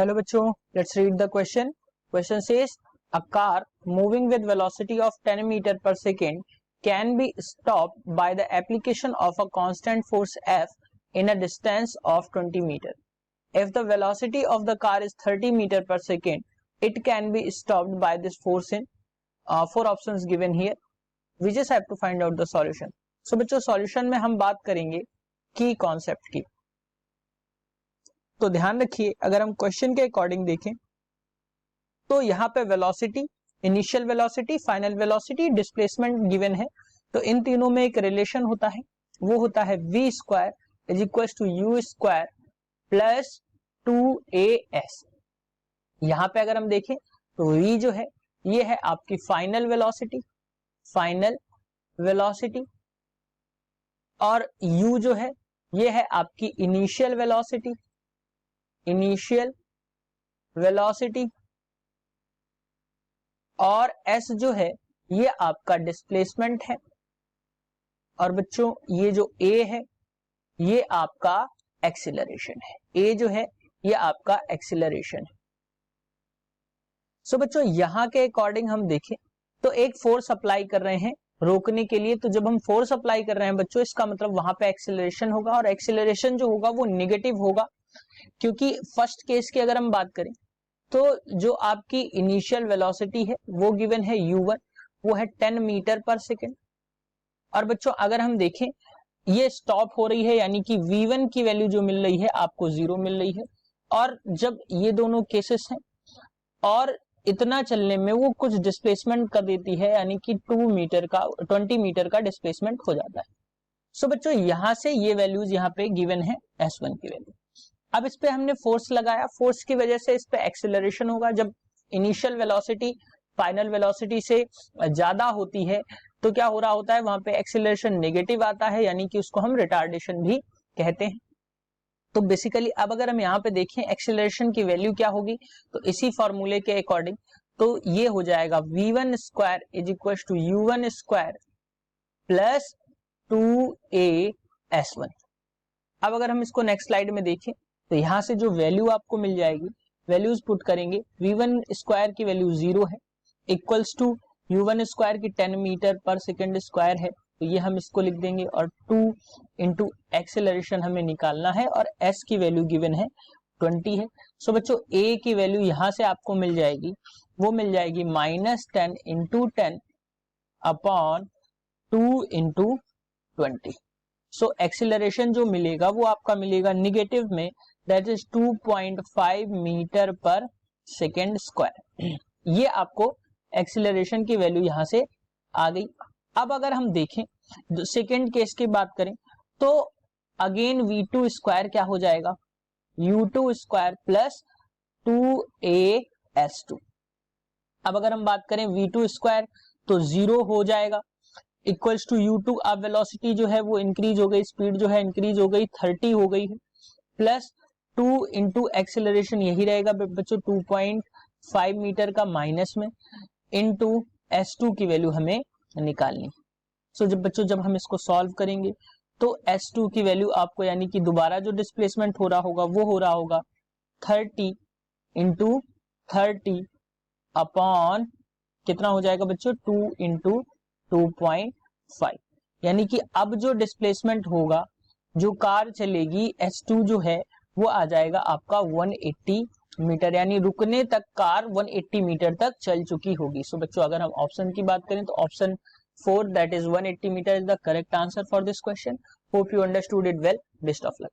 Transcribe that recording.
Hello बच्चों, let's read the question. Question says a car moving with velocity of 10 meter per second can be stopped by the application of a constant force F in a distance of 20 meter. If the velocity of the car is 30 meter per second, it can be stopped by this force in four options given here. We just have to find out the solution. So बच्चों solution में हम बात करेंगे की concept की. तो ध्यान रखिए, अगर हम क्वेश्चन के अकॉर्डिंग देखें तो यहाँ पे velocity, initial velocity, final velocity, displacement given है. तो इन तीनों में एक रिलेशन होता है, वो होता है v square is equal to u square plus 2as. यहाँ पे अगर हम देखें तो v जो है ये है आपकी फाइनल वेलोसिटी और u जो है ये है आपकी इनिशियल वेलोसिटी और s जो है ये आपका डिस्प्लेसमेंट है. और बच्चों ये जो a है ये आपका एक्सीलरेशन है. a जो है ये आपका एक्सीलरेशन है. सो बच्चों यहां के अकॉर्डिंग हम देखें तो एक फोर्स अप्लाई कर रहे हैं रोकने के लिए. तो जब हम फोर्स अप्लाई कर रहे हैं बच्चों, इसका मतलब वहां पे एक्सीलरेशन होगा और एक्सीलरेशन जो होगा वो नेगेटिव होगा, क्योंकि फर्स्ट केस की अगर हम बात करें तो जो आपकी इनिशियल वेलोसिटी है वो गिवन है u1, वो है 10 मीटर पर सेकेंड. और बच्चों अगर हम देखें ये स्टॉप हो रही है, यानी कि v1 की वैल्यू जो मिल रही है आपको 0 मिल रही है. और जब ये दोनों केसेस हैं और इतना चलने में वो कुछ डिस्प्लेसमेंट कर देती है, यानी कि 20 मीटर का डिस्प्लेसमेंट हो जाता है. सो बच्चों यहां से ये वैल्यूज यहाँ पे गिवन है s1 की वैल्यू. अब इस पे हमने फोर्स लगाया, फोर्स की वजह से इस पे एक्सीलरेशन होगा. जब इनिशियल वेलोसिटी फाइनल वेलोसिटी से ज्यादा होती है तो क्या हो रहा होता है, वहां पे एक्सीलरेशन नेगेटिव आता है, यानी कि उसको हम रिटार्डेशन भी कहते हैं. तो बेसिकली अब अगर हम यहाँ पे देखें एक्सीलरेशन की वैल्यू क्या होगी, तो इसी फॉर्मूले के अकॉर्डिंग तो ये हो जाएगा v1 square is equal to u1 square plus 2as1. अब अगर हम इसको नेक्स्ट स्लाइड में देखें तो यहां से जो वैल्यू आपको मिल जाएगी, वैल्यूज पुट करेंगे. v1 स्क्वायर की वैल्यू 0 है, इक्वल्स टू u1 स्क्वायर की 10 मीटर पर सेकेंड स्क्वायर है, तो ये हम इसको लिख देंगे. और 2 इंटू एक्सेलरेशन हमें निकालना है और s की वैल्यू गिवन है 20 है. सो बच्चों a की वैल्यू यहां से आपको मिल जाएगी, वो मिल जाएगी -10 इंटू 10 अपॉन 2 इंटू 20. सो एक्सीलरेशन जो मिलेगा वो आपका मिलेगा निगेटिव में, दैट इज 2.5 मीटर पर सेकेंड स्क्वायर. ये आपको एक्सीलरेशन की वैल्यू यहां से आ गई. अब अगर हम देखें सेकेंड केस की बात करें तो अगेन v2 स्क्वायर क्या हो जाएगा, u2 स्क्वायर प्लस 2as2. अब अगर हम बात करें v2 स्क्वायर तो 0 हो जाएगा, इक्वल्स टू u2. अब वेलोसिटी जो है वो इंक्रीज हो गई, स्पीड जो है इंक्रीज हो गई, 30 हो गई है, प्लस 2 इंटू एक्सेलरेशन यही रहेगा बच्चों 2.5 मीटर का माइनस में, इंटू s2 की वैल्यू हमें निकालनी. सो जब हम इसको सॉल्व करेंगे तो s2 की वैल्यू आपको, यानी कि दोबारा जो डिस्प्लेसमेंट हो रहा होगा वो हो रहा होगा 30 इंटू 30 अपॉन कितना हो जाएगा बच्चों 2 इंटू 2.5. यानी कि अब जो डिस्प्लेसमेंट होगा, जो कार चलेगी s2 जो है वो आ जाएगा आपका 180 मीटर, यानी रुकने तक कार 180 मीटर तक चल चुकी होगी. सो बच्चों अगर हम ऑप्शन की बात करें तो option 4 that is 180 metre is the correct answer for this question. Hope you understood it well. Best of luck.